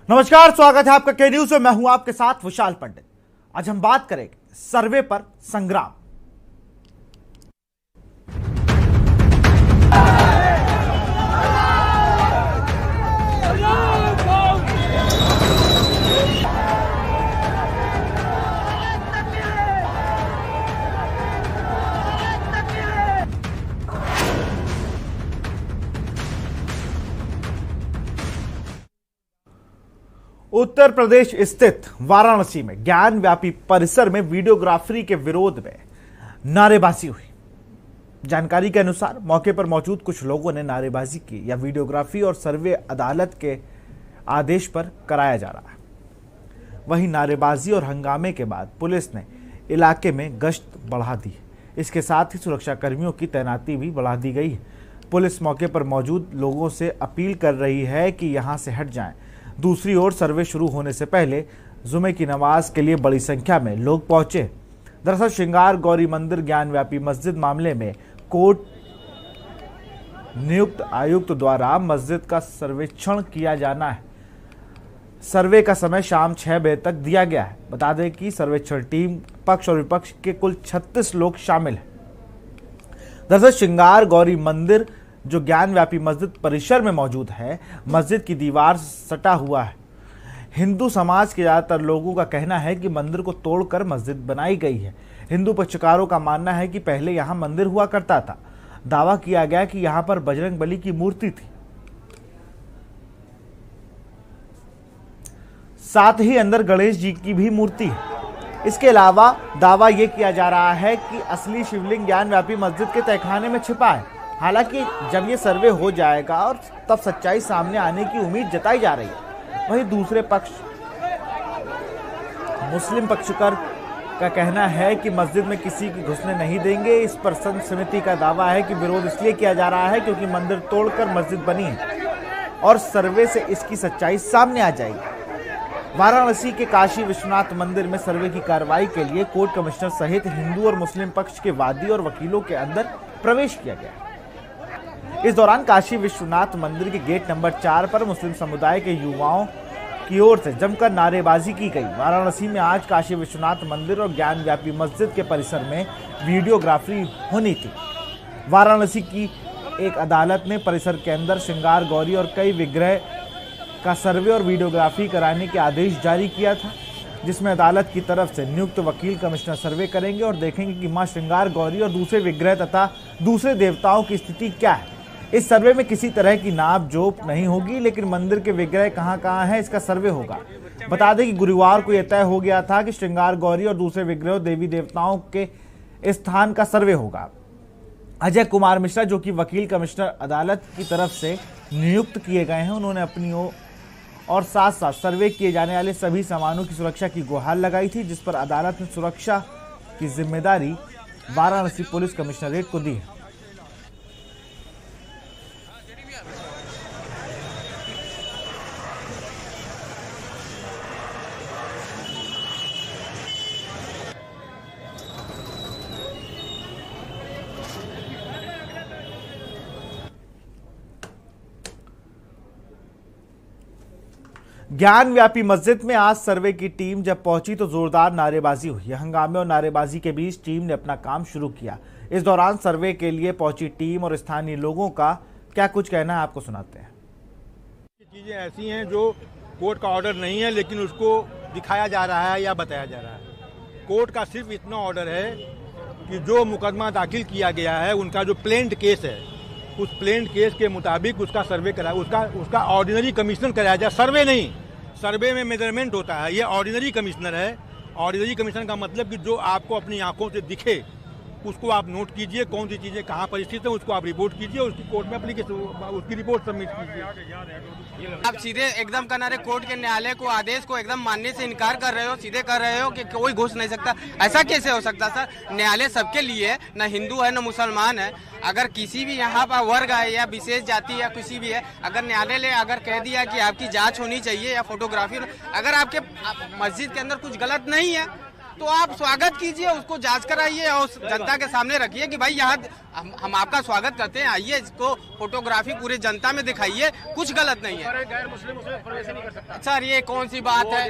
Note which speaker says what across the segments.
Speaker 1: नमस्कार, स्वागत है आपका के न्यूज में। मैं हूं आपके साथ विशाल पंडित। आज हम बात करेंगे सर्वे पर संग्राम। उत्तर प्रदेश स्थित वाराणसी में ज्ञान व्यापी परिसर में वीडियोग्राफी के विरोध में नारेबाजी हुई। जानकारी के अनुसार मौके पर मौजूद कुछ लोगों ने नारेबाजी की। या वीडियोग्राफी और सर्वे अदालत के आदेश पर कराया जा रहा है। वहीं नारेबाजी और हंगामे के बाद पुलिस ने इलाके में गश्त बढ़ा दी। इसके साथ ही सुरक्षा कर्मियों की तैनाती भी बढ़ा दी गई है। पुलिस मौके पर मौजूद लोगों से अपील कर रही है कि यहां से हट जाएं। दूसरी ओर सर्वे शुरू होने से पहले जुमे की नमाज के लिए बड़ी संख्या में लोग पहुंचे। दरअसल श्रृंगार गौरी मंदिर ज्ञान व्यापी मस्जिद मामले में कोर्ट नियुक्त आयुक्त द्वारा मस्जिद का सर्वेक्षण किया जाना है। सर्वे का समय शाम 6 बजे तक दिया गया है। बता दें कि सर्वेक्षण टीम पक्ष और विपक्ष के कुल 36 लोग शामिल हैं। दरअसल श्रृंगार गौरी मंदिर जो ज्ञान व्यापी मस्जिद परिसर में मौजूद है, मस्जिद की दीवार सटा हुआ है। हिंदू समाज के ज्यादातर लोगों का कहना है कि मंदिर को तोड़कर मस्जिद बनाई गई है। हिंदू पक्षकारों का मानना है कि पहले यहां मंदिर हुआ करता था। दावा किया गया कि यहां पर बजरंग बली की मूर्ति थी। साथ ही अंदर गणेश जी की भी मूर्ति है। इसके अलावा दावा यह किया जा रहा है कि असली शिवलिंग ज्ञान व्यापी मस्जिद के तहखाने में छिपा है। हालांकि जब ये सर्वे हो जाएगा और तब सच्चाई सामने आने की उम्मीद जताई जा रही है। वहीं दूसरे पक्ष मुस्लिम पक्षकार का कहना है कि मस्जिद में किसी को घुसने नहीं देंगे। इस पर संत समिति का दावा है कि विरोध इसलिए किया जा रहा है क्योंकि मंदिर तोड़कर मस्जिद बनी है और सर्वे से इसकी सच्चाई सामने आ जाएगी। वाराणसी के काशी विश्वनाथ मंदिर में सर्वे की कार्रवाई के लिए कोर्ट कमिश्नर सहित हिंदू और मुस्लिम पक्ष के वादी और वकीलों के अंदर प्रवेश किया गया। इस दौरान काशी विश्वनाथ मंदिर के गेट नंबर 4 पर मुस्लिम समुदाय के युवाओं की ओर से जमकर नारेबाजी की गई। वाराणसी में आज काशी विश्वनाथ मंदिर और ज्ञान व्यापी मस्जिद के परिसर में वीडियोग्राफी होनी थी। वाराणसी की एक अदालत ने परिसर के अंदर श्रृंगार गौरी और कई विग्रह का सर्वे और वीडियोग्राफी कराने के आदेश जारी किया था, जिसमें अदालत की तरफ से नियुक्त वकील कमिश्नर सर्वे करेंगे और देखेंगे कि मां श्रृंगार गौरी और दूसरे विग्रह तथा दूसरे देवताओं की स्थिति क्या है। इस सर्वे में किसी तरह की नाप जोप नहीं होगी, लेकिन मंदिर के विग्रह कहां हैं इसका सर्वे होगा। बता दें कि गुरुवार को यह तय हो गया था कि श्रृंगार गौरी और दूसरे विग्रह देवी देवताओं के स्थान का सर्वे होगा। अजय कुमार मिश्रा जो कि वकील कमिश्नर अदालत की तरफ से नियुक्त किए गए हैं, उन्होंने अपनी और साथ साथ सर्वे किए जाने वाले सभी सामानों की सुरक्षा की गुहार लगाई थी, जिस पर अदालत ने सुरक्षा की जिम्मेदारी वाराणसी पुलिस कमिश्नरेट को दी है। ज्ञान व्यापी मस्जिद में आज सर्वे की टीम जब पहुंची तो जोरदार नारेबाजी हुई। हंगामे और नारेबाजी के बीच टीम ने अपना काम शुरू किया। इस दौरान सर्वे के लिए पहुंची टीम और स्थानीय लोगों का क्या कुछ कहना है, आपको सुनाते हैं।
Speaker 2: चीजें ऐसी हैं जो कोर्ट का ऑर्डर नहीं है, लेकिन उसको दिखाया जा रहा है या बताया जा रहा है। कोर्ट का सिर्फ इतना ऑर्डर है कि जो मुकदमा दाखिल किया गया है, उनका जो प्लेन्ड केस है, उस प्लेन्ड केस के मुताबिक उसका सर्वे कराया, उसका ऑर्डिनरी कमीशन कराया जाए। सर्वे नहीं, सर्वे में मेजरमेंट होता है। ये ऑर्डिनरी कमिश्नर है। ऑर्डिनरी कमिश्नर का मतलब कि जो आपको अपनी आंखों से दिखे उसको आप नोट कीजिए, कौन सी चीजें कहाँ पर स्थित है उसको आप रिपोर्ट कीजिए, उसकी कोर्ट में एप्लीकेशन उसकी रिपोर्ट सबमिट कीजिए।
Speaker 3: आप सीधे एकदम करना रहे कोर्ट के न्यायालय को आदेश को एकदम मानने से इनकार कर रहे हो, सीधे कर रहे हो कि कोई घुस नहीं सकता। ऐसा कैसे हो सकता सर? न्यायालय सबके लिए है, न हिंदू है न मुसलमान है। अगर किसी भी यहाँ पर वर्ग है या विशेष जाति या किसी भी है, अगर न्यायालय ने अगर कह दिया कि आपकी जांच होनी चाहिए या फोटोग्राफी, अगर आपके मस्जिद के अंदर कुछ गलत नहीं है तो आप स्वागत कीजिए, उसको जांच कराइए और जनता के सामने रखिए कि भाई यहाँ हम आपका स्वागत करते हैं, आइए, इसको फोटोग्राफी पूरी जनता में दिखाइए, कुछ गलत नहीं है।
Speaker 4: गैर मुस्लिम उसमें प्रवेश नहीं कर सकता।
Speaker 3: सर ये कौन सी बात है,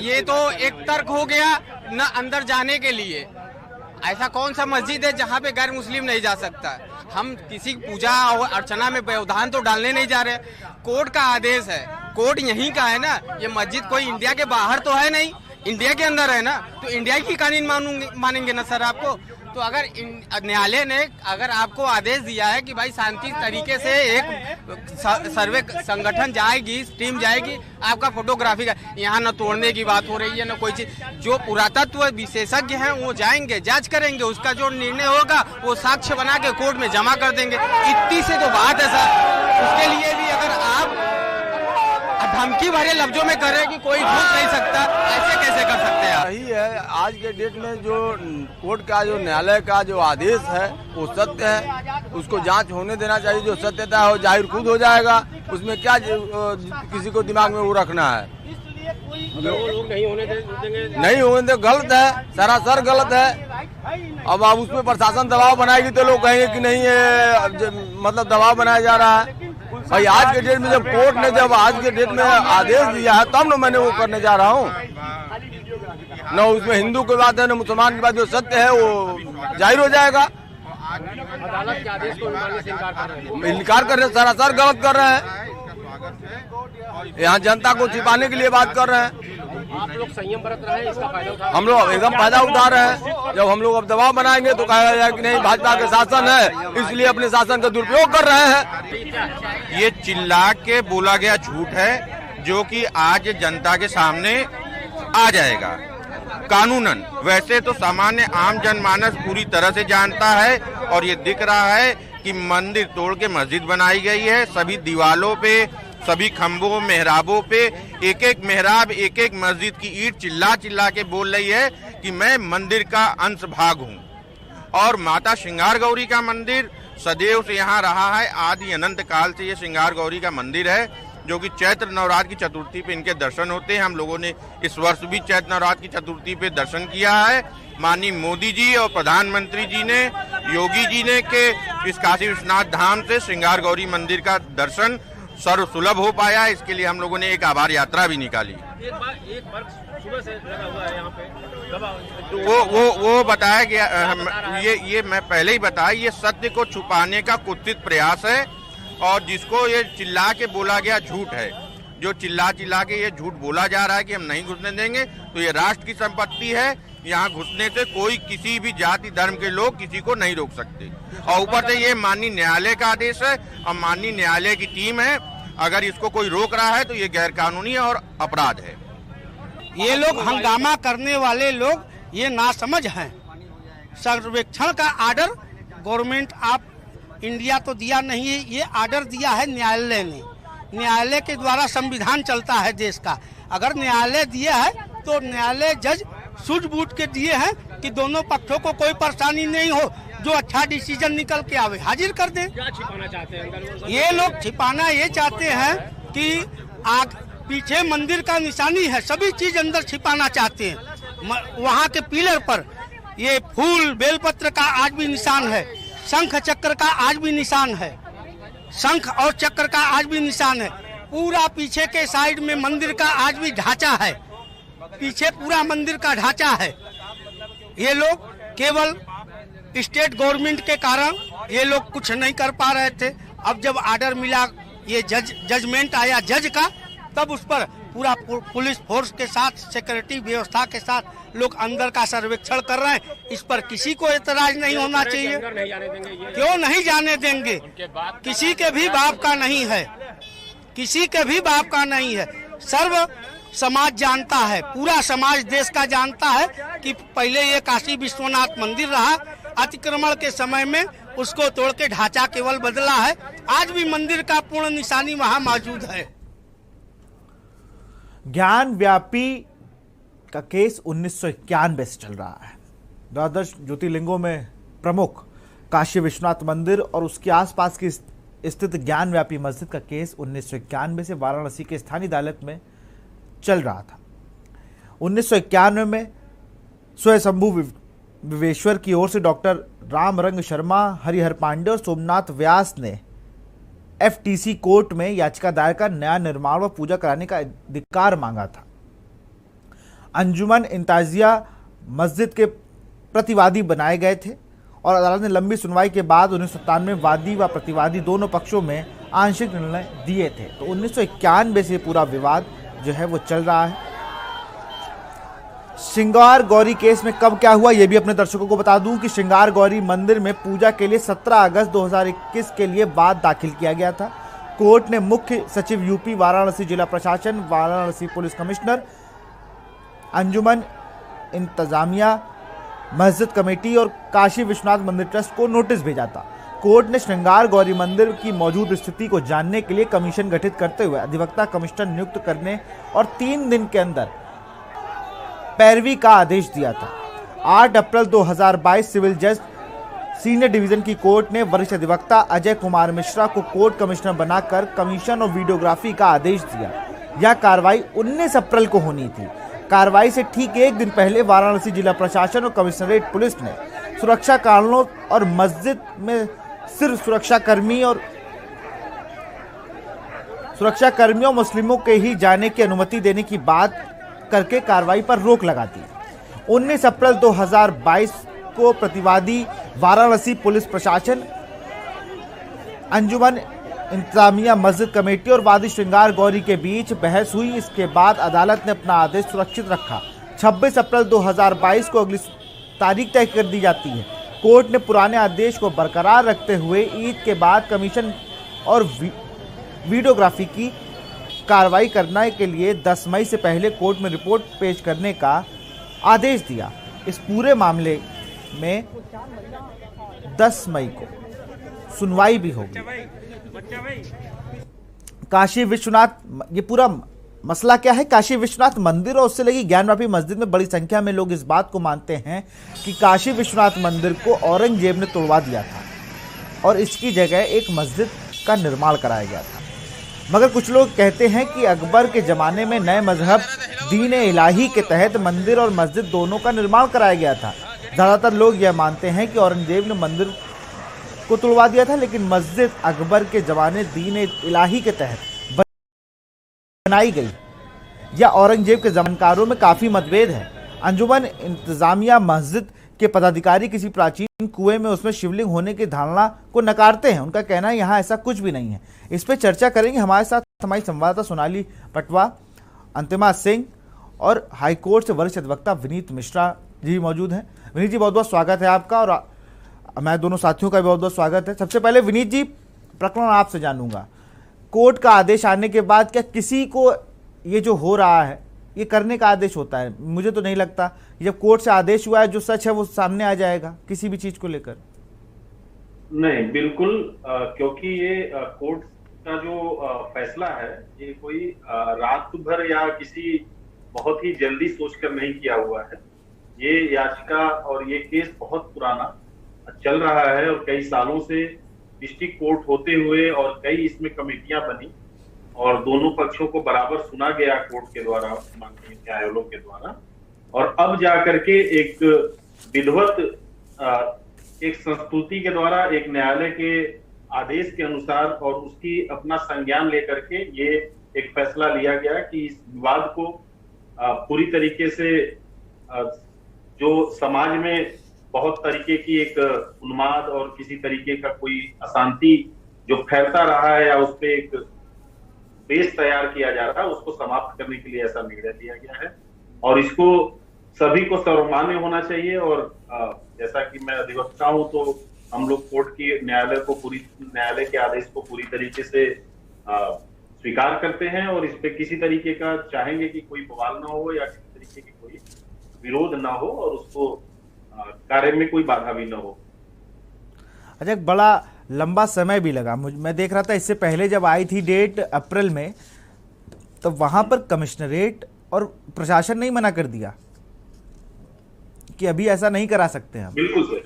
Speaker 3: ये तो एक तर्क हो गया न अंदर जाने के लिए। ऐसा कौन सा मस्जिद है जहाँ पे गैर मुस्लिम नहीं जा सकता? हम किसी पूजा और अर्चना में व्यवधान तो डालने नहीं जा रहे। कोर्ट का आदेश है, कोर्ट यहीं का है ना, ये मस्जिद कोई इंडिया के बाहर तो है नहीं, इंडिया के अंदर है ना, तो इंडिया की कानून मानेंगे ना सर आपको? तो अगर न्यायालय ने अगर आपको आदेश दिया है कि भाई शांति तरीके से एक सर्वे संगठन जाएगी, टीम जाएगी, आपका फोटोग्राफी का, यहाँ न तोड़ने की बात हो रही है न कोई चीज, जो पुरातत्व विशेषज्ञ हैं वो जाएंगे, जांच करेंगे, उसका जो निर्णय होगा वो साक्ष्य बना के कोर्ट में जमा कर देंगे। इतनी से तो बात है सर। उसके लिए भी अगर आप धमकी भरे लफ्जों में कर रहे हैं कि कोई घुस नहीं सकता, ऐसे कैसे कर सकते हैं आप?
Speaker 5: सही है, आज के डेट में जो कोर्ट का जो न्यायालय का जो आदेश है वो सत्य है, उसको जांच होने देना चाहिए। जो सत्यता है वो जाहिर खुद हो जाएगा, उसमें क्या किसी को दिमाग में वो रखना है।
Speaker 4: वो लोग नहीं होने देंगे,
Speaker 5: नहीं होने दे, गलत है, सरासर गलत है। अब आप उसमें प्रशासन दबाव बनाएगी तो लोग कहेंगे कि नहीं ये मतलब दबाव बनाया जा रहा है। भाई आज के डेट में जब कोर्ट ने जब आज के डेट में आदेश दिया है तब न मैंने वो करने जा रहा हूँ। न उसमें हिंदू की बात है न मुसलमान की बात, जो सत्य है वो जाहिर हो जाएगा।
Speaker 4: अदालत के आदेश को मानने से इनकार कर रहे हैं,
Speaker 5: इनकार कर रहे हैं, सरासर गलत कर रहे हैं। यहाँ जनता को छिपाने के लिए बात कर रहे हैं।
Speaker 4: आप लोग संयम बरत रहे हैं, इसका फायदा उठा
Speaker 5: हम लोग एकदम फायदा उठा रहे हैं। जब हम लोग अब दबाव बनाएंगे तो कहा जाए कि नहीं भाजपा के शासन है, इसलिए अपने शासन का दुरुपयोग कर रहे हैं।
Speaker 6: ये चिल्ला के बोला गया झूठ है जो कि आज जनता के सामने आ जाएगा कानूनन। वैसे तो सामान्य आम जनमानस पूरी तरह से जानता है और ये दिख रहा है कि मंदिर तोड़ के मस्जिद बनाई गई है। सभी दीवालों पे, सभी खंभों, मेहराबों पे एक एक मेहराब, एक एक मस्जिद की ईंट चिल्ला चिल्ला के बोल रही है कि मैं मंदिर का अंश भाग हूँ। और माता श्रृंगार गौरी का मंदिर सदैव से यहाँ रहा है, आदि अनंत काल से ये श्रृंगार गौरी का मंदिर है, जो कि चैत्र नवरात्र की चतुर्थी पे इनके दर्शन होते हैं। हम लोगों ने इस वर्ष भी चैत्र नवरात्र की चतुर्थी पे दर्शन किया है। माननीय मोदी जी और प्रधानमंत्री जी ने, योगी जी ने के इस काशी विश्वनाथ धाम से श्रृंगार गौरी मंदिर का दर्शन सर्व सुलभ हो पाया। इसके लिए हम लोगों ने एक आभार यात्रा भी निकाली।
Speaker 4: एक वर्ग सुबह से लगा हुआ है यहाँ पे,
Speaker 6: तो वो बताया गया, ये मैं पहले ही बताया, ये सत्य को छुपाने का कुत्सित प्रयास है और जिसको ये चिल्ला के बोला गया झूठ है। जो चिल्ला चिल्ला के ये झूठ बोला जा रहा है कि हम नहीं घुसने देंगे, तो ये राष्ट्र की संपत्ति है। यहाँ घुसने से कोई किसी भी जाति धर्म के लोग किसी को नहीं रोक सकते। और ऊपर से ये माननीय न्यायालय का आदेश है और माननीय न्यायालय की टीम है। अगर इसको कोई रोक रहा है तो ये गैर कानूनी है और अपराध है।
Speaker 7: ये लोग हंगामा करने वाले लोग ये नासमझ हैं। सर्वेक्षण का आर्डर गवर्नमेंट ऑफ इंडिया तो दिया नहीं है, ये आर्डर दिया है न्यायालय ने। न्यायालय के द्वारा संविधान चलता है देश का। अगर न्यायालय दिया है तो न्यायालय जज सूझबूझ के दिए हैं कि दोनों पक्षों को कोई परेशानी नहीं हो, जो अच्छा डिसीजन निकल के आवे हाजिर कर दें।
Speaker 4: क्या छिपाना चाहते हैं
Speaker 7: ये लोग छिपाना ये चाहते हैं कि आग पीछे मंदिर का निशानी है, सभी चीज अंदर छिपाना चाहते हैं। वहाँ के पिलर पर ये फूल बेलपत्र का आज भी निशान है, शंख चक्र का आज भी निशान है, शंख और चक्र का आज भी निशान है। पूरा पीछे के साइड में मंदिर का आज भी ढांचा है, पीछे पूरा मंदिर का ढांचा है। ये लोग केवल स्टेट गवर्नमेंट के कारण ये लोग कुछ नहीं कर पा रहे थे। अब जब ऑर्डर मिला, ये जजमेंट आया जज का, तब उस पर पूरा पुलिस फोर्स के साथ, सिक्योरिटी व्यवस्था के साथ लोग अंदर का सर्वेक्षण कर रहे हैं। इस पर किसी को एतराज नहीं होना चाहिए।
Speaker 4: नहीं जाने देंगे, ये
Speaker 7: क्यों नहीं जाने देंगे? किसी के भी बाप का नहीं है, किसी के भी बाप का नहीं है। सर्व समाज जानता है, पूरा समाज देश का जानता है कि पहले ये काशी विश्वनाथ मंदिर रहा, अतिक्रमण के समय में उसको तोड़ के ढांचा केवल बदला है। आज भी मंदिर का पूर्ण निशानी वहां मौजूद है।
Speaker 1: ज्ञान व्यापी का केस 1991 से चल रहा है। द्वादश ज्योतिर्लिंगों में प्रमुख काशी विश्वनाथ मंदिर और उसके आसपास की स्थित ज्ञान व्यापी मस्जिद का केस 1991 से वाराणसी के स्थानीय अदालत में चल रहा था। 1991 में स्वयंभू विवेश्वर की ओर से डॉक्टर रामरंग शर्मा, हरिहर पांडे और सोमनाथ व्यास ने एफटीसी कोर्ट में याचिका दायर कर नया निर्माण व पूजा कराने का अधिकार मांगा था। अंजुमन इंताजिया मस्जिद के प्रतिवादी बनाए गए थे और अदालत ने लंबी सुनवाई के बाद 1997 में वादी व प्रतिवादी दोनों पक्षों में आंशिक निर्णय दिए थे। तो 1991 से पूरा विवाद जो है वो चल रहा है। श्रृंगार गौरी केस में कब क्या हुआ ये भी अपने दर्शकों को बता दूं कि श्रृंगार गौरी मंदिर में पूजा के लिए 17 अगस्त 2021 के लिए वाद दाखिल किया गया था। कोर्ट ने मुख्य सचिव यूपी, वाराणसी जिला प्रशासन, वाराणसी पुलिस कमिश्नर, अंजुमन इंतजामिया मस्जिद कमेटी और काशी विश्वनाथ मंदिर ट्रस्ट को नोटिस भेजा था। कोर्ट ने श्रृंगार गौरी मंदिर की मौजूद स्थिति को जानने के लिए कमीशन गठित करते हुए अधिवक्ता कमिश्नर नियुक्त करने और 3 दिन के अंदर पैरवी का आदेश दिया था। 8 अप्रैल 2022 सिविल जज सीनियर डिवीजन की कोर्ट ने वरिष्ठ अधिवक्ता अजय कुमार मिश्रा को कोर्ट कमिश्नर बनाकर कमीशन और वीडियोग्राफी का आदेश दिया। यह कार्रवाई 19 अप्रैल को होनी थी। कार्रवाई से ठीक एक दिन पहले वाराणसी जिला प्रशासन और कमिश्नरेट पुलिस ने सुरक्षा कारणों और मस्जिद में सिर्फ सुरक्षाकर्मियों मुस्लिमों के ही जाने की अनुमति देने की बात करके कार्रवाई पर रोक लगा दी। 19 अप्रैल 2022 को प्रतिवादी वाराणसी पुलिस प्रशासन, अंजुमन इंतजामिया मस्जिद कमेटी और वादी श्रृंगार गौरी के बीच बहस हुई। इसके बाद अदालत ने अपना आदेश सुरक्षित रखा। 26 अप्रैल 2022 को अगली तारीख तय कर दी जाती है। कोर्ट ने पुराने आदेश को बरकरार रखते हुए ईद के बाद कमीशन और वीडियोग्राफी की कार्रवाई करने के लिए 10 मई से पहले कोर्ट में रिपोर्ट पेश करने का आदेश दिया। इस पूरे मामले में 10 मई को सुनवाई भी होगी। काशी विश्वनाथ, ये पूरा मसला क्या है? काशी विश्वनाथ मंदिर और उससे लगी ज्ञानवापी मस्जिद में बड़ी संख्या में लोग इस बात को मानते हैं कि काशी विश्वनाथ मंदिर को औरंगजेब ने तोड़वा दिया था और इसकी जगह एक मस्जिद का निर्माण कराया गया था। मगर कुछ लोग कहते हैं कि अकबर के ज़माने में नए मजहब दीन इलाही के तहत मंदिर और मस्जिद दोनों का निर्माण कराया गया था। ज़्यादातर लोग यह मानते हैं कि औरंगजेब ने मंदिर को तोड़वा दिया था, लेकिन मस्जिद अकबर के ज़माने दीन इलाही के तहत बनाई गई। या औरंगजेब के ज़मानकारों में काफ़ी मतभेद है। अंजुमन इंतजामिया मस्जिद के पदाधिकारी किसी प्राचीन कुएं में उसमें शिवलिंग होने की धारणा को नकारते हैं। उनका कहना है यहाँ ऐसा कुछ भी नहीं है। इस पर चर्चा करेंगे। हमारे साथ हमारी संवाददाता सोनाली पटवा, अंतिमा सिंह और हाईकोर्ट से वरिष्ठ अधिवक्ता विनीत मिश्रा जी मौजूद हैं। विनीत जी, बहुत बहुत स्वागत है आपका और मैं दोनों साथियों का भी बहुत बहुत स्वागत है। सबसे पहले विनीत जी, प्रकरण आपसे जानूंगा, कोर्ट का आदेश आने के बाद क्या किसी को ये जो हो रहा है ये करने का आदेश होता है? मुझे तो नहीं लगता। जब कोर्ट से आदेश हुआ है, जो सच है वो सामने आ जाएगा किसी भी चीज को लेकर।
Speaker 8: नहीं, बिल्कुल, क्योंकि ये कोर्ट का जो फैसला है ये कोई रात भर या किसी बहुत ही जल्दी सोचकर नहीं किया हुआ है। ये याचिका और ये केस बहुत पुराना चल रहा है और कई सालों से डिस्ट्रिक्ट कोर्ट होते हुए और कई इसमें कमेटियां बनी और दोनों पक्षों को बराबर सुना गया कोर्ट के द्वारा, माननीय न्यायालयों के द्वारा। और अब जाकर के एक विधिवत एक संस्तुति के द्वारा एक न्यायालय के आदेश के अनुसार और उसकी अपना संज्ञान लेकर के ये एक फैसला लिया गया कि इस विवाद को पूरी तरीके से जो समाज में बहुत तरीके की एक उन्माद और किसी तरीके का कोई अशांति जो फैलता रहा है या उस पर एक बेस तैयार किया जा रहा है, उसको समाप्त करने के लिए ऐसा निर्णय लिया गया है। और इसको सभी को सर्वमान्य होना चाहिए। और जैसा कि मैं अधिवक्ता हूं तो हम लोग कोर्ट की न्यायालय के आदेश को पूरी तरीके से स्वीकार करते हैं और इस पे किसी तरीके का चाहेंगे कि कोई बवाल ना हो या किसी तरीके की कोई विरोध ना हो और उसको कार्य में कोई बाधा भी ना हो।
Speaker 1: अच्छा, बड़ा लंबा समय भी लगा। मैं देख रहा था इससे पहले जब आई थी डेट अप्रैल में, तो वहां पर कमिश्नरेट और प्रशासन ने ही मना कर दिया कि अभी ऐसा नहीं करा सकते हम।
Speaker 8: बिल्कुल।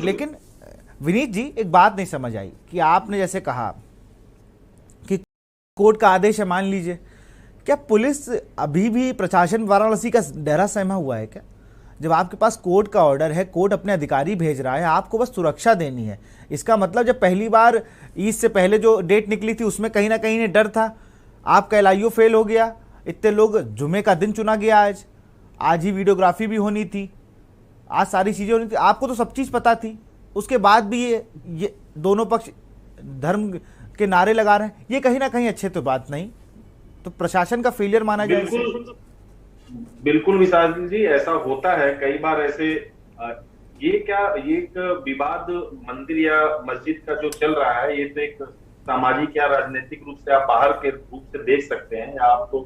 Speaker 1: लेकिन विनीत जी, एक बात नहीं समझ आई कि आपने जैसे कहा कि कोर्ट का आदेश है, मान लीजिए, क्या पुलिस अभी भी प्रशासन वाराणसी का डेरा सहमा हुआ है क्या? जब आपके पास कोर्ट का ऑर्डर है, कोर्ट अपने अधिकारी भेज रहा है, आपको बस सुरक्षा देनी है। इसका मतलब जब पहली बार ईद से पहले जो डेट निकली थी उसमें कहीं ना कहीं डर था, आपका LIO फेल हो गया, इतने लोग, जुमे का दिन चुना गया, आज ही वीडियोग्राफी भी होनी थी, आज सारी चीज़ें होनी थी, आपको तो सब चीज़ पता थी, उसके बाद भी ये दोनों पक्ष धर्म के नारे लगा रहे हैं, ये कहीं ना कहीं अच्छे तो बात नहीं, तो प्रशासन का फेलियर माना जाए।
Speaker 8: बिल्कुल विशाल जी, ऐसा होता है कई बार। ऐसे ये एक विवाद मंदिर या मस्जिद का जो चल रहा है, ये तो एक सामाजिक या राजनीतिक रूप से आप बाहर के रूप से देख सकते हैं, या आप तो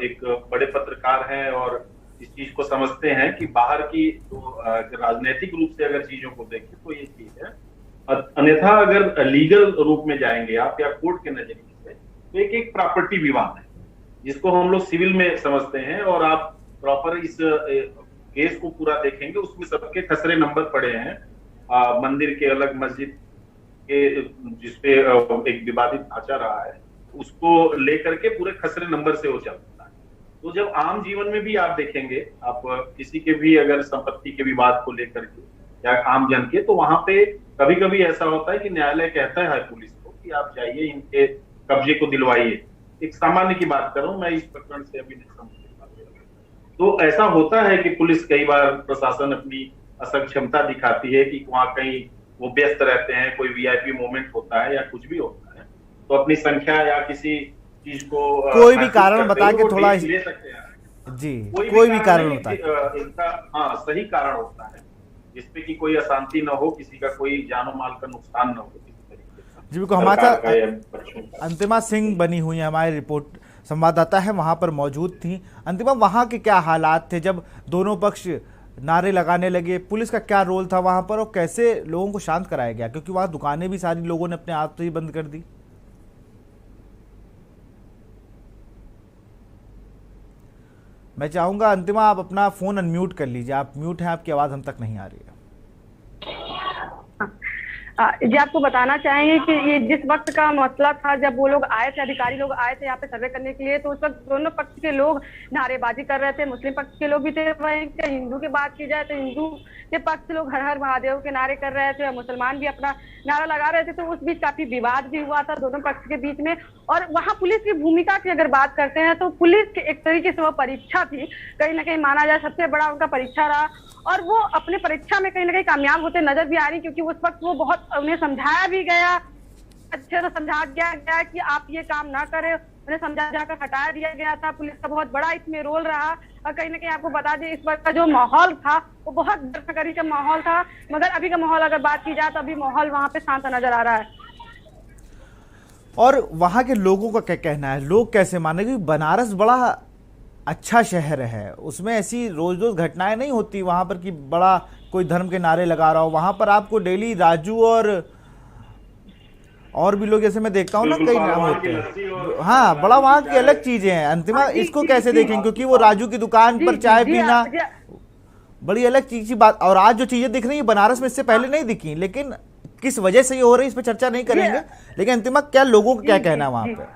Speaker 8: एक बड़े पत्रकार हैं और इस चीज को समझते हैं कि बाहर की तो राजनीतिक रूप से अगर चीजों को देखें तो ये चीज है। अन्यथा अगर लीगल रूप में जाएंगे आप या कोर्ट के नजरिए से, तो एक प्रॉपर्टी विवाद है जिसको हम लोग सिविल में समझते हैं, और आप प्रॉपर इस केस को पूरा देखेंगे, उसमें सबके खसरे नंबर पड़े हैं, मंदिर के अलग, मस्जिद के जिसपे एक विवादित ढांचा रहा है उसको लेकर के पूरे खसरे नंबर से वो चलता है। तो जब आम जीवन में भी आप देखेंगे, आप किसी के भी अगर संपत्ति के विवाद को लेकर के या आम जन के, तो वहां पे कभी कभी ऐसा होता है कि न्यायालय कहता है पुलिस को कि आप जाइए इनके कब्जे को दिलवाइए। एक सामान्य की बात कर रहा हूं मैं, इस प्रकरण से अभी नहीं समझ। तो ऐसा होता है कि पुलिस कई बार, प्रशासन अपनी असक्षमता दिखाती है कि वहां कहीं वो व्यस्त रहते हैं, कोई VIP मोमेंट होता है या कुछ भी होता है, तो अपनी संख्या या किसी चीज को
Speaker 1: कोई भी कारण बता के थोड़ा
Speaker 8: ले सकते हैं
Speaker 1: जी, कोई भी कारण होता है
Speaker 8: इनका, हाँ सही कारण होता है जिसपे कि कोई अशांति न हो, किसी का कोई जानो माल का नुकसान न हो।
Speaker 1: जी बिल्कुल, हमारे साथ अंतिमा सिंह बनी हुई है, हमारे रिपोर्ट संवाददाता है, वहां पर मौजूद थी। अंतिमा, वहां के क्या हालात थे जब दोनों पक्ष नारे लगाने लगे? पुलिस का क्या रोल था वहां पर और कैसे लोगों को शांत कराया गया, क्योंकि वहां दुकानें भी सारी लोगों ने अपने आप से ही बंद कर दी? मैं चाहूंगा अंतिमा आप अपना फोन अनम्यूट कर लीजिए, आप म्यूट हैं, आपकी आवाज हम तक नहीं आ रही है।
Speaker 9: जी, आपको बताना चाहेंगे कि ये जिस वक्त का मसला था, जब वो लोग आए थे, अधिकारी लोग आए थे यहाँ पे सर्वे करने के लिए, तो उस वक्त दोनों पक्ष के लोग नारेबाजी कर रहे थे, मुस्लिम पक्ष के लोग भी थे, वहीं हिंदू की बात की जाए तो हिंदू के पक्ष लोग हर हर महादेव के नारे कर रहे थे, मुसलमान भी अपना नारा लगा रहे थे। तो उस बीच काफी विवाद भी हुआ था दोनों पक्ष के बीच में। और वहाँ पुलिस की भूमिका की अगर बात करते हैं तो पुलिस की एक तरीके से वो परीक्षा थी, कहीं ना कहीं माना जाए सबसे बड़ा उनका परीक्षा रहा, और वो अपने परीक्षा में कहीं ना कहीं कामयाब होते नजर भी आ रही, क्योंकि उस वक्त वो बहुत उन्हें समझाया भी गया, अच्छे से समझा दिया गया कि आप ये काम ना करें, उन्हें समझा जाकर हटा दिया गया था। पुलिस का बहुत बड़ा इसमें रोल रहा। और कहीं ना कहीं आपको बता दें, इस वक्त का जो माहौल था वो बहुत दर्शकरी का माहौल था, मगर अभी का माहौल अगर बात की जाए तो अभी माहौल वहाँ पे शांत नजर आ रहा है।
Speaker 1: और वहाँ के लोगों का क्या कहना है, लोग कैसे माने? क्योंकि बनारस बड़ा अच्छा शहर है, उसमें ऐसी रोज रोज घटनाएं नहीं होती वहां पर कि बड़ा कोई धर्म के नारे लगा रहा हो। वहां पर आपको डेली राजू और भी लोग, जैसे मैं देखता हूँ ना, कई नाम होते हैं, हाँ, बड़ा वहाँ की अलग चीजें हैं। अंतिमा, इसको कैसे देखें, क्योंकि वो राजू की दुकान पर चाय पीना बड़ी अलग चीज की बात, और आज जो चीजें दिख रही है बनारस में इससे पहले नहीं दिखी, लेकिन किस वजह से ये हो रही है इस पर चर्चा नहीं करेंगे। लेकिन अंतिमा, क्या लोगों का क्या कहना है वहां पे?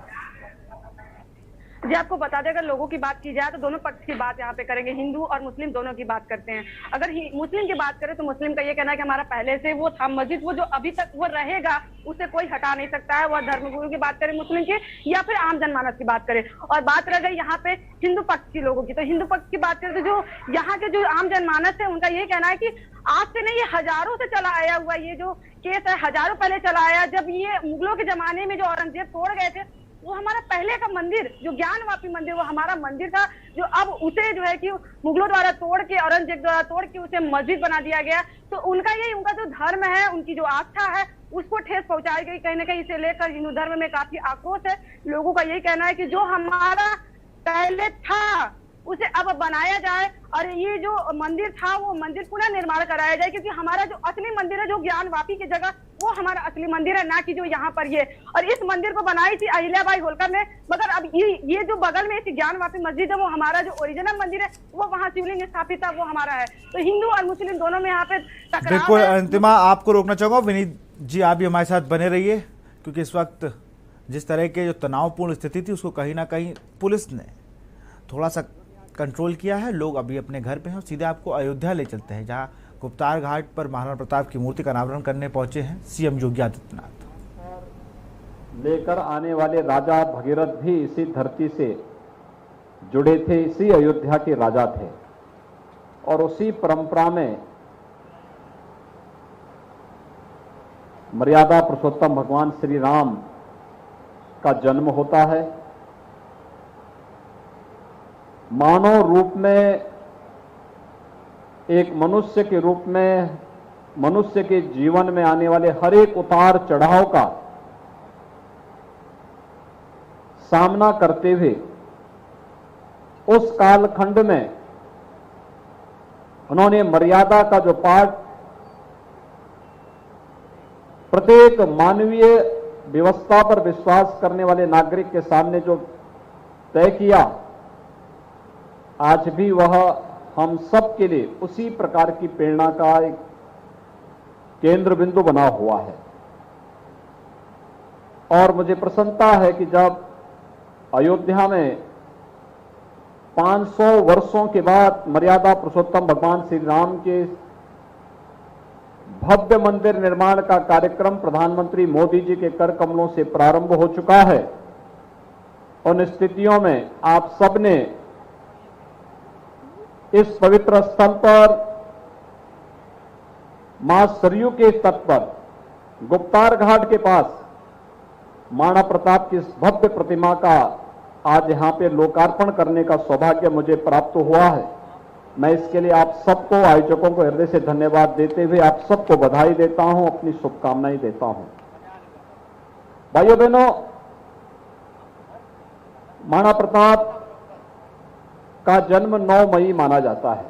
Speaker 9: जी, आपको बता दें, अगर लोगों की बात की जाए तो दोनों पक्ष की बात यहाँ पे करेंगे, हिंदू और मुस्लिम दोनों की बात करते हैं। अगर मुस्लिम की बात करें तो मुस्लिम का ये कहना है कि हमारा पहले से वो था मस्जिद, वो जो अभी तक वो रहेगा, उसे कोई हटा नहीं सकता है। वह धर्मगुरु की बात करें मुस्लिम की, या फिर आम जनमानस की बात करें। और बात रह गई यहाँ पे हिंदू पक्ष के लोगों की, तो हिंदू पक्ष की बात करें तो जो यहाँ के जो आम जनमानस है, उनका ये कहना है कि आज से नहीं, ये हजारों से चला आया हुआ ये जो केस है, हजारों पहले चला आया। जब ये मुगलों के जमाने में जो औरंगजेब तोड़ गए थे, वो हमारा पहले का मंदिर, जो ज्ञानवापी मंदिर, वो हमारा मंदिर था, जो अब उसे जो है कि मुगलों द्वारा तोड़ के, औरंगजेब द्वारा तोड़ के उसे मस्जिद बना दिया गया। तो उनका जो धर्म है, उनकी जो आस्था है, उसको ठेस पहुंचाई गई। कहीं ना कहीं इसे लेकर हिंदू धर्म में काफी आक्रोश है। लोगों का यही कहना है कि जो हमारा पहले था उसे अब बनाया जाए, और ये जो मंदिर था वो मंदिर पुनः निर्माण कराया जाए, क्योंकि हमारा जो असली मंदिर है, जो ज्ञानवापी की जगह, वो हमारा असली मंदिर है, ना कि जो यहाँ पर ये। और इस मंदिर को बनाई थी अहिल्याबाई होलकर ने, मगर अब ये जो बगल में इस ज्ञानवापी मस्जिद है, वो हमारा जो ओरिजिनल मंदिर है, वो वहाँ शिवलिंग स्थापित है, वो हमारा है। तो हिंदू और मुस्लिम दोनों में यहाँ पे टकराव।
Speaker 1: बिल्कुल अंतिमा, आपको रोकना चाहूंगा, विनीत जी आप भी हमारे साथ बने रहिए, क्योंकि इस वक्त जिस तरह के जो तनावपूर्ण स्थिति थी उसको कहीं ना कहीं पुलिस ने थोड़ा सा कंट्रोल किया है। लोग अभी अपने घर पे हैं और सीधे आपको अयोध्या ले चलते हैं, जहां गुप्तार घाट पर महाराणा प्रताप की मूर्ति का अनावरण करने पहुंचे हैं सीएम योगी आदित्यनाथ।
Speaker 10: लेकर आने वाले राजा भगीरथ भी इसी धरती से जुड़े थे, इसी अयोध्या के राजा थे और उसी परंपरा में मर्यादा पुरुषोत्तम भगवान श्री राम का जन्म होता है। मानव रूप में, एक मनुष्य के रूप में, मनुष्य के जीवन में आने वाले हर एक उतार चढ़ाव का सामना करते हुए उस कालखंड में उन्होंने मर्यादा का जो पाठ प्रत्येक मानवीय व्यवस्था पर विश्वास करने वाले नागरिक के सामने जो तय किया, आज भी वह हम सब के लिए उसी प्रकार की प्रेरणा का एक केंद्र बिंदु बना हुआ है। और मुझे प्रसन्नता है कि जब अयोध्या में 500 वर्षों के बाद मर्यादा पुरुषोत्तम भगवान श्री राम के भव्य मंदिर निर्माण का कार्यक्रम प्रधानमंत्री मोदी जी के कर कमलों से प्रारंभ हो चुका है, उन स्थितियों में आप सबने इस पवित्र स्थल पर मां सरयू के तट पर गुप्तार घाट के पास महाराणा प्रताप की इस भव्य प्रतिमा का आज यहां पे लोकार्पण करने का सौभाग्य मुझे प्राप्त हुआ है। मैं इसके लिए आप सबको, आयोजकों को हृदय से धन्यवाद देते हुए आप सबको बधाई देता हूं, अपनी शुभकामनाएं देता हूं। भाइयों बहनों, महाराणा प्रताप का जन्म 9 मई माना जाता है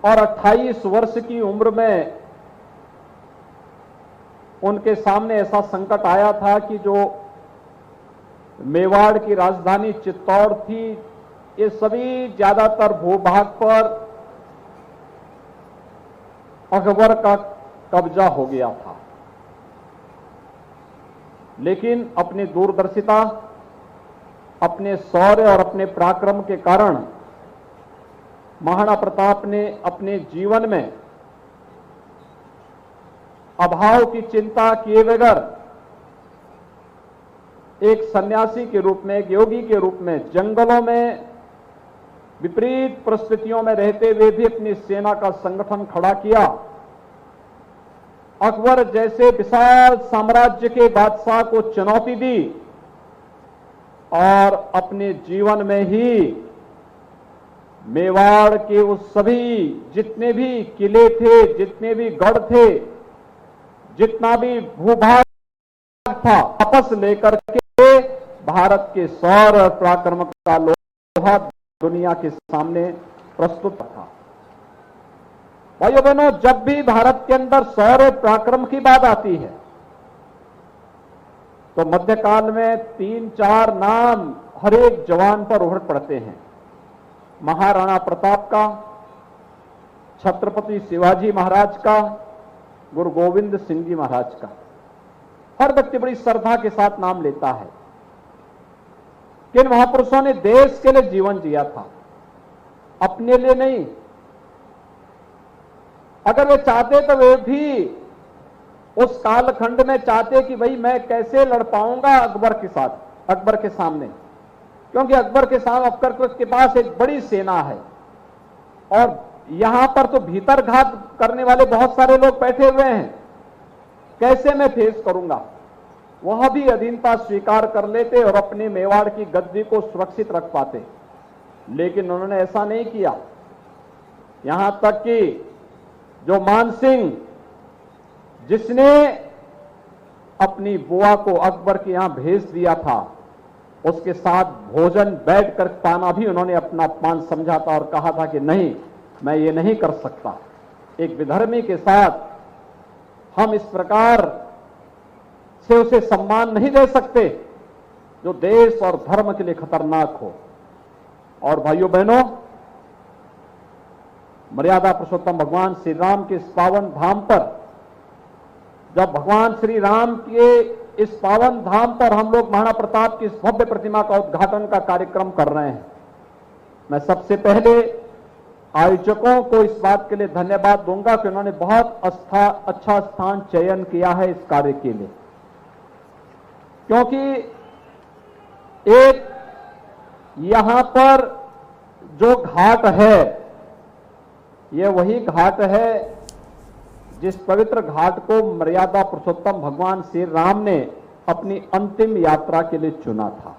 Speaker 10: और 28 वर्ष की उम्र में उनके सामने ऐसा संकट आया था कि जो मेवाड़ की राजधानी चित्तौड़ थी, ये सभी ज्यादातर भूभाग पर अकबर का कब्जा हो गया था। लेकिन अपनी दूरदर्शिता, अपने शौर्य और अपने पराक्रम के कारण महाराणा प्रताप ने अपने जीवन में अभाव की चिंता किए बगैर एक सन्यासी के रूप में, एक योगी के रूप में जंगलों में विपरीत परिस्थितियों में रहते हुए भी अपनी सेना का संगठन खड़ा किया। अकबर जैसे विशाल साम्राज्य के बादशाह को चुनौती दी और अपने जीवन में ही मेवाड़ के उस सभी जितने भी किले थे, जितने भी गढ़ थे, जितना भी भूभाग था, वापस लेकर के भारत के शौर्य और पराक्रम का लोहा दुनिया के सामने प्रस्तुत था। भाइयों बहनों, जब भी भारत के अंदर शौर्य पराक्रम की बात आती है तो मध्यकाल में 3-4 नाम हर एक जवान पर उभर पड़ते हैं। महाराणा प्रताप का, छत्रपति शिवाजी महाराज का, गुरु गोविंद सिंह जी महाराज का। हर व्यक्ति बड़ी श्रद्धा के साथ नाम लेता है कि इन महापुरुषों ने देश के लिए जीवन जिया था, अपने लिए नहीं। अगर वे चाहते तो वे भी उस कालखंड में चाहते कि भाई मैं कैसे लड़ पाऊंगा अकबर के साथ, अकबर के सामने, क्योंकि अकबर के साथ अकबर के पास एक बड़ी सेना है और यहां पर तो भीतर घात करने वाले बहुत सारे लोग बैठे हुए हैं, कैसे मैं फेस करूंगा। वह भी अधीनता स्वीकार कर लेते और अपने मेवाड़ की गद्दी को सुरक्षित रख पाते, लेकिन उन्होंने ऐसा नहीं किया। यहां तक कि जो मानसिंह, जिसने अपनी बुआ को अकबर के यहां भेज दिया था, उसके साथ भोजन बैठकर पाना भी उन्होंने अपना अपमान समझा था और कहा था कि नहीं, मैं ये नहीं कर सकता। एक विधर्मी के साथ हम इस प्रकार से उसे सम्मान नहीं दे सकते जो देश और धर्म के लिए खतरनाक हो। और भाइयों बहनों, मर्यादा पुरुषोत्तम भगवान श्री राम के इस पावन धाम पर जब भगवान श्री राम के इस पावन धाम पर हम लोग महाराणा प्रताप की इस भव्य प्रतिमा का उद्घाटन का कार्यक्रम कर रहे हैं, मैं सबसे पहले आयोजकों को इस बात के लिए धन्यवाद दूंगा कि उन्होंने बहुत अच्छा स्थान चयन किया है इस कार्य के लिए, क्योंकि एक यहां पर जो घाट है यह वही घाट है जिस पवित्र घाट को मर्यादा पुरुषोत्तम भगवान श्री राम ने अपनी अंतिम यात्रा के लिए चुना था।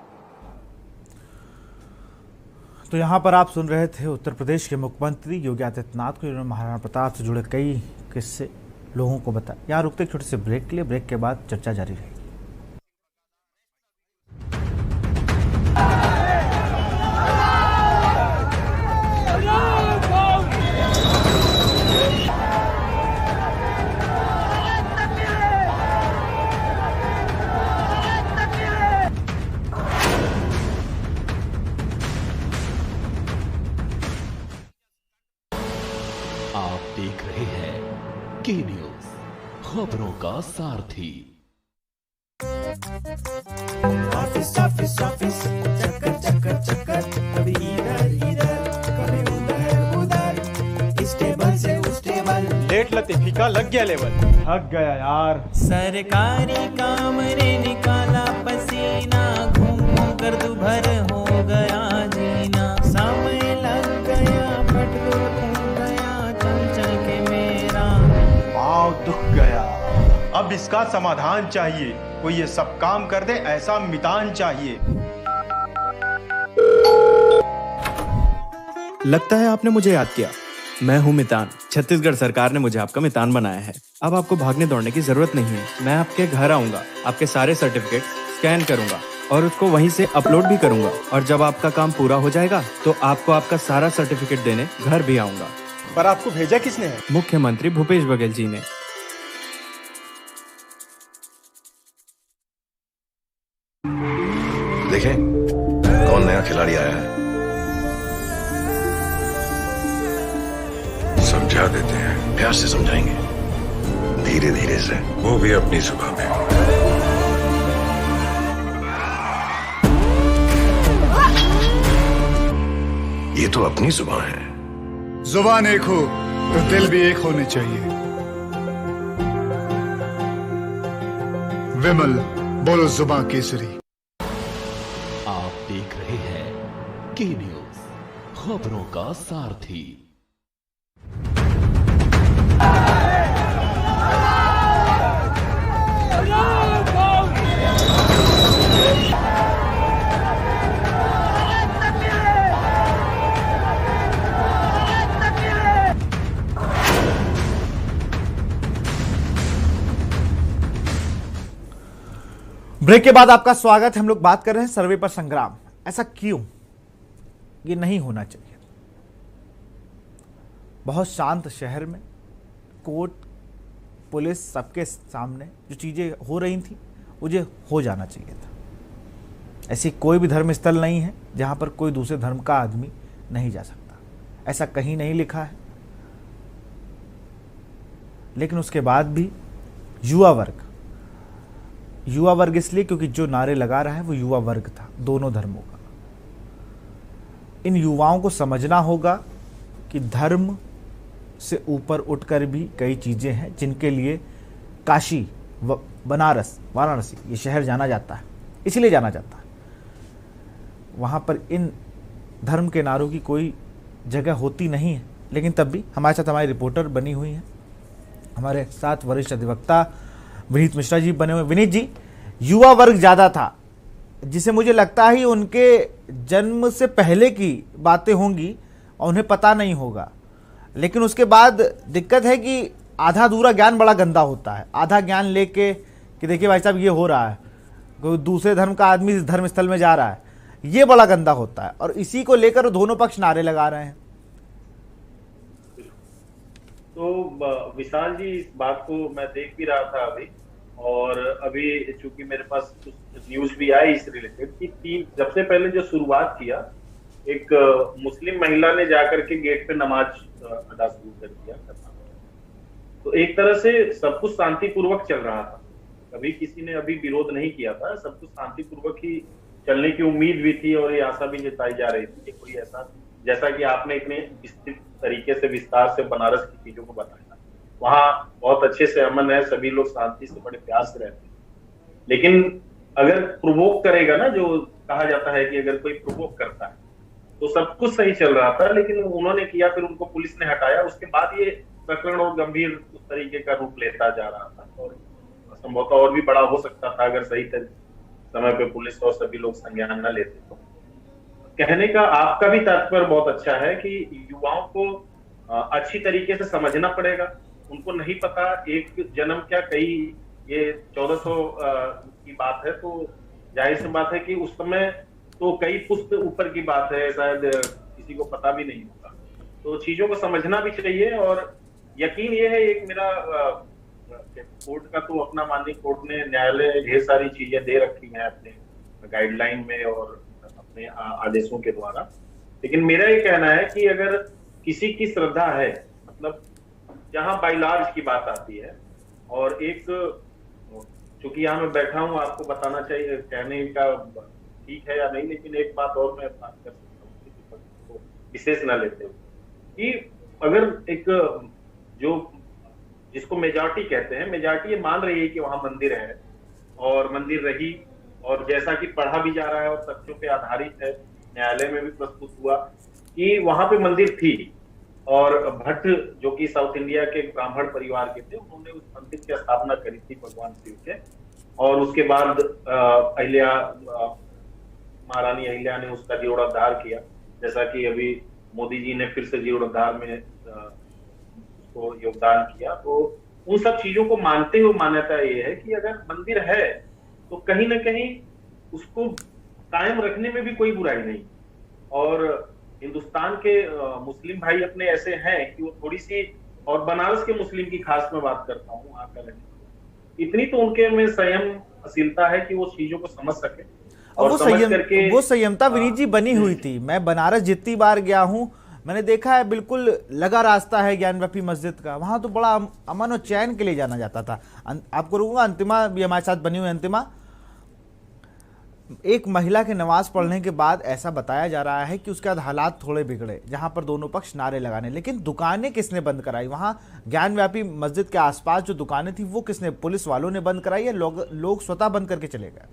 Speaker 1: तो यहाँ पर आप सुन रहे थे उत्तर प्रदेश के मुख्यमंत्री योगी आदित्यनाथ को, जिन्होंने महाराणा प्रताप से जुड़े कई किस्से लोगों को बताया। यहाँ रुकते एक छोटे से ब्रेक के लिए, ब्रेक के बाद चर्चा जारी रहेगी।
Speaker 11: आप देख रहे हैं के न्यूज, खबरों का सारथी।
Speaker 12: ऑफिस ऑफिस ऑफिस, चक्कर चक्कर चक्कर, कभी इधर इधर, कभी उधर उधर, इस टेबल से उस टेबल,
Speaker 2: लेट लतीफी का लग गया लेवल। थक गया यार।
Speaker 12: सरकारी काम रे निकाला पसीना, घूम घूम कर दुभर हो गया जीना, समय लग गया पेट्रोल हो गया, चल चल के मेरा
Speaker 2: पाँव दुख गया। अब इसका समाधान चाहिए, कोई ये सब काम कर दे, ऐसा मितान चाहिए।
Speaker 13: लगता है आपने मुझे याद किया। मैं हूं मितान। छत्तीसगढ़ सरकार ने मुझे आपका मितान बनाया है। अब आपको भागने दौड़ने की जरूरत नहीं है। मैं आपके घर आऊंगा, आपके सारे सर्टिफिकेट स्कैन करूंगा और उसको वहीं से अपलोड भी करूंगा, और जब आपका काम पूरा हो जाएगा तो आपको आपका सारा सर्टिफिकेट देने घर भी आऊंगा।
Speaker 2: पर आपको भेजा किसने है?
Speaker 13: मुख्यमंत्री भूपेश बघेल जी ने।
Speaker 14: देखें कौन नया खिलाड़ी आया है। समझा देते हैं, प्यार से समझाएंगे, धीरे धीरे से, वो भी अपनी जुबान में। ये तो अपनी जुबान है।
Speaker 15: जुबान एक हो तो दिल भी एक होने चाहिए। विमल बोलो जुबान केसरी।
Speaker 11: आप देख रहे हैं के न्यूज, खबरों का सारथी।
Speaker 1: ब्रेक के बाद आपका स्वागत है। हम लोग बात कर रहे हैं सर्वे पर संग्राम। ऐसा क्यों? ये नहीं होना चाहिए। बहुत शांत शहर में कोर्ट, पुलिस सबके सामने जो चीजें हो रही थी मुझे हो जाना चाहिए था। ऐसी कोई भी धर्म स्थल नहीं है जहां पर कोई दूसरे धर्म का आदमी नहीं जा सकता। ऐसा कहीं नहीं लिखा है। लेकिन उसके बाद भी युवा वर्ग इसलिए क्योंकि जो नारे लगा रहा है वो युवा वर्ग था, दोनों धर्मों का। इन युवाओं को समझना होगा कि धर्म से ऊपर उठकर भी कई चीजें हैं जिनके लिए काशी, बनारस, वाराणसी ये शहर जाना जाता है, इसलिए जाना जाता है। वहां पर इन धर्म के नारों की कोई जगह होती नहीं है। लेकिन तब भी हमारे साथ हमारी रिपोर्टर बनी हुई है, हमारे साथ वरिष्ठ अधिवक्ता विनीत मिश्रा जी बने हुए। विनीत जी, युवा वर्ग ज्यादा था, जिसे मुझे लगता है उनके जन्म से पहले की बातें होंगी और उन्हें पता नहीं होगा। लेकिन उसके बाद दिक्कत है कि आधा अधूरा ज्ञान बड़ा गंदा होता है। आधा ज्ञान लेके कि देखिए भाई साहब ये हो रहा है, कोई दूसरे धर्म का आदमी इस धर्म स्थल में जा रहा है, ये बड़ा गंदा होता है। और इसी को लेकर दोनों पक्ष नारे लगा रहे हैं।
Speaker 8: तो विशाल जी, इस बात को मैं देख भी रहा था अभी, और अभी चूंकि मेरे पास कुछ न्यूज भी आई इस रिलेटेड कि सबसे पहले जो शुरुआत किया, एक मुस्लिम महिला ने जाकर के गेट पे नमाज अदा शुरू कर दिया करना। तो एक तरह से सब कुछ शांतिपूर्वक चल रहा था, कभी किसी ने अभी विरोध नहीं किया था, सब कुछ शांतिपूर्वक ही चलने की उम्मीद भी थी और ये आशा भी जताई जा रही थी कि कोई ऐसा, जैसा कि आपने इतने विस्तृत तरीके से विस्तार से बनारस की चीजों को बताया, वहाँ बहुत अच्छे से अमन है, सभी लोग शांति से बड़े प्यार से रहते हैं। लेकिन अगर प्रोवोक करेगा ना, जो कहा जाता है कि अगर कोई प्रोवोक करता है, तो सब कुछ सही चल रहा था, लेकिन उन्होंने किया, फिर उनको पुलिस ने हटाया, उसके बाद ये प्रकरण और गंभीर उस तरीके का रूप लेता जा रहा था और संभवतः और भी बड़ा हो सकता था अगर सही समय पे पुलिस और सभी लोग संज्ञान न लेते। तो कहने का आपका भी तात्पर्य बहुत अच्छा है कि युवाओं को अच्छी तरीके से समझना पड़ेगा, उनको नहीं पता एक जन्म क्या कई, ये 1400 की बात है, तो जाहिर सी बात है कि उस समय तो कई पुस्त ऊपर की बात है, शायद किसी को पता भी नहीं होगा, तो चीजों को समझना भी चाहिए। और यकीन ये है, एक मेरा कोर्ट का तो अपना माननीय कोर्ट ने, न्यायालय ढेर सारी चीजें दे रखी हैं अपने गाइडलाइन में और अपने आदेशों के द्वारा, लेकिन मेरा ये कहना है कि अगर किसी की श्रद्धा है, मतलब जहां बाय लार्ज की बात आती है, और एक चूंकि यहाँ मैं बैठा हूँ, आपको बताना चाहिए, कहने का ठीक है या नहीं, लेकिन एक बात और मैं बात कर सकता हूँ किसी पक्ष को विशेष न लेते हुए, कि अगर एक जो जिसको मेजॉरिटी कहते हैं, मेजॉरिटी ये मान रही है कि वहां मंदिर है और मंदिर रही, और जैसा कि पढ़ा भी जा रहा है और तथ्यों पे आधारित है, न्यायालय में भी प्रस्तुत हुआ कि वहां पे मंदिर थी, और भट्ट जो कि साउथ इंडिया के ब्राह्मण परिवार के थे, उन्होंने उस मंदिर की स्थापना करी थी भगवान शिव के, और उसके बाद अहिल्या, महारानी अहिल्या ने उसका जीर्णोद्धार किया, जैसा कि अभी मोदी जी ने फिर से जीर्णोद्धार में उसको योगदान किया। तो उन सब चीजों को मानते हुए मान्यता ये है कि अगर मंदिर है तो कहीं ना कहीं उसको कायम रखने में भी कोई बुराई नहीं, और हिंदुस्तान के मुस्लिम भाई अपने ऐसे हैं कि वो थोड़ी सी, और बनारस के मुस्लिम की खास मैं बात करता हूँ, आकर इतनी तो उनके में संयमशीलता है कि वो चीजों को समझ सके, और
Speaker 1: वो संयमता विनीत जी बनी हुई थी। मैं बनारस जितनी बार गया हूँ, मैंने देखा है बिल्कुल लगा रास्ता है ज्ञानव्यापी मस्जिद का, वहां तो बड़ा अमन और चैन के लिए जाना जाता था। आपको रुकूंगा, अंतिमा भी हमारे साथ बनी हुई। अंतिमा, एक महिला के नमाज पढ़ने के बाद ऐसा बताया जा रहा है कि उसके बाद हालात थोड़े बिगड़े, जहां पर दोनों पक्ष नारे लगाने, लेकिन दुकानें किसने बंद कराई? वहां ज्ञानव्यापी मस्जिद के आसपास जो दुकानें थी वो किसने, पुलिस वालों ने बंद कराई या लोग स्वतः बंद करके चले गए?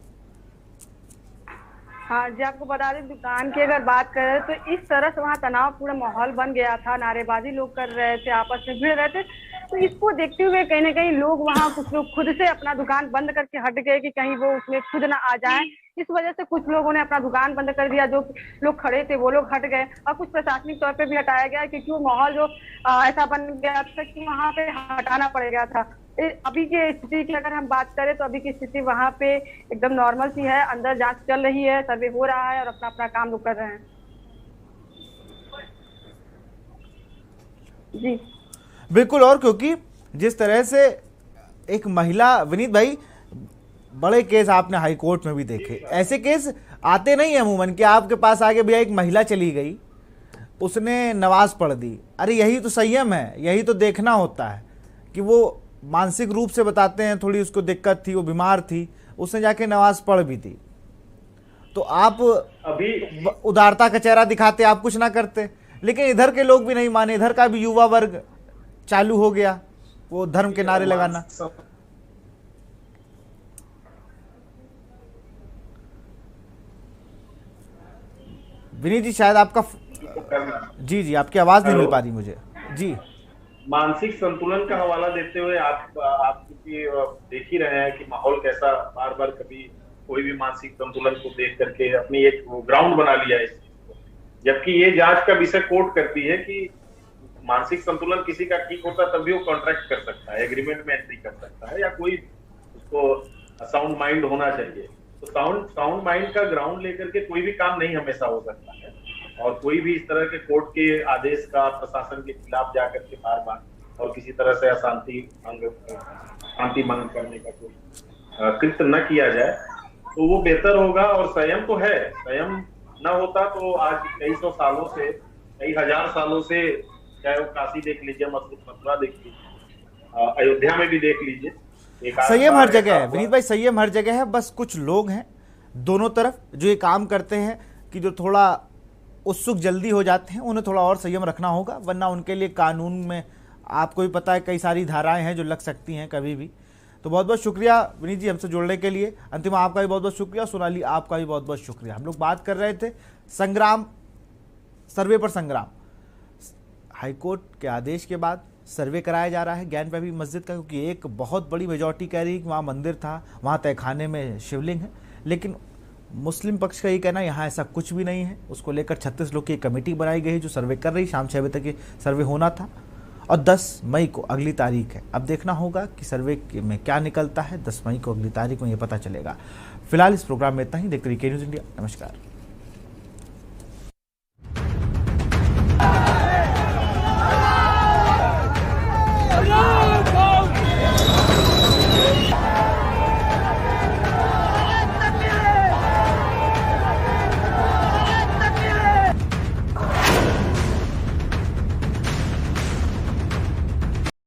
Speaker 9: हाँ जी, आपको बता दें, दुकान की अगर बात करें तो इस तरह से वहाँ तनावपूर्ण माहौल बन गया था, नारेबाजी लोग कर रहे थे, आपस में भिड़ रहे थे, तो इसको देखते हुए कहीं ना कहीं लोग वहाँ, कुछ लोग खुद से अपना दुकान बंद करके हट गए कि कहीं वो उसमें खुद ना आ जाए। इस वजह से कुछ लोगों ने अपना दुकान बंद कर दिया, जो लोग खड़े थे वो लोग हट गए, और कुछ प्रशासनिक तौर पे भी हटाया गया, क्योंकि वो माहौल जो ऐसा बन गया था कि वहाँ पे हटाना पड़ गया था। अभी की स्थिति की अगर हम बात करें तो अभी की स्थिति वहाँ पे एकदम नॉर्मल सी है, अंदर जांच चल रही है, सर्वे हो रहा है, और अपना अपना काम लोग कर रहे हैं। जी
Speaker 1: बिल्कुल, और क्योंकि जिस तरह से एक महिला, विनीत भाई, बड़े केस आपने हाई कोर्ट में भी देखे, ऐसे केस आते नहीं है अमूमन कि आपके पास आगे भैया एक महिला चली गई, उसने नमाज पढ़ दी, अरे यही तो संयम है, यही तो देखना होता है कि वो मानसिक रूप से बताते हैं थोड़ी उसको दिक्कत थी, वो बीमार थी, उसने जाके नमाज पढ़ भी दी, तो आप अभी उदारता का चेहरा दिखाते, आप कुछ ना करते। लेकिन इधर के लोग भी नहीं माने, इधर का भी युवा वर्ग चालू हो गया वो धर्म के नारे लगाना। विनीत जी, शायद आपका जी आपकी आवाज नहीं मिल पा रही मुझे। जी,
Speaker 8: मानसिक संतुलन का हवाला देते हुए आप क्योंकि देख ही रहे हैं कि माहौल कैसा, बार बार कभी कोई भी मानसिक संतुलन को देख करके अपनी एक ग्राउंड बना लिया है इस चीज को, जबकि ये जांच का विषय कोर्ट करती है कि मानसिक संतुलन किसी का ठीक होता तब भी वो कॉन्ट्रैक्ट कर सकता है, एग्रीमेंट में एंट्री कर सकता है, या कोई उसको साउंड माइंड होना चाहिए। तो साउंड माइंड का ग्राउंड लेकर के कोई भी काम नहीं हमेशा हो सकता है, और कोई भी इस तरह के कोर्ट के आदेश का प्रशासन के खिलाफ जाकर के बार बार और किसी तरह से शांति भंग करने का कोई कृत्य न किया जाए तो वो बेहतर होगा। और संयम तो है, संयम न होता तो आज कई सौ सालों से, कई हजार सालों से, चाहे वो काशी देख लीजिए, मथुरा देख लीजिए, अयोध्या में भी देख लीजिए,
Speaker 1: संयम हर जगह है विनीत भाई, संयम हर जगह है। बस कुछ लोग हैं दोनों तरफ जो ये काम करते हैं कि जो थोड़ा उत्सुक जल्दी हो जाते हैं, उन्हें थोड़ा और संयम रखना होगा, वरना उनके लिए कानून में आपको भी पता है कई सारी धाराएं हैं जो लग सकती हैं कभी भी। तो बहुत बहुत शुक्रिया विनीत जी हमसे जुड़ने के लिए। अंतिम आपका भी बहुत बहुत शुक्रिया, सोनाली आपका भी बहुत बहुत शुक्रिया। हम लोग बात कर रहे थे संग्राम, सर्वे पर संग्राम। हाईकोर्ट के आदेश के बाद सर्वे कराया जा रहा है ज्ञानवापी मस्जिद का, क्योंकि एक बहुत बड़ी मेजॉरिटी कह रही है कि वहाँ मंदिर था, वहाँ तहखाने में शिवलिंग है, लेकिन मुस्लिम पक्ष का ये कहना यहाँ ऐसा कुछ भी नहीं है। उसको लेकर 36 लोग की एक कमेटी बनाई गई है जो सर्वे कर रही, शाम 6 बजे तक ये सर्वे होना था और 10 मई को अगली तारीख है। अब देखना होगा कि सर्वे में क्या निकलता है। 10 मई को अगली तारीख में ये पता चलेगा। फिलहाल इस प्रोग्राम में इतना ही। देखते रहिए के न्यूज़ इंडिया। नमस्कार।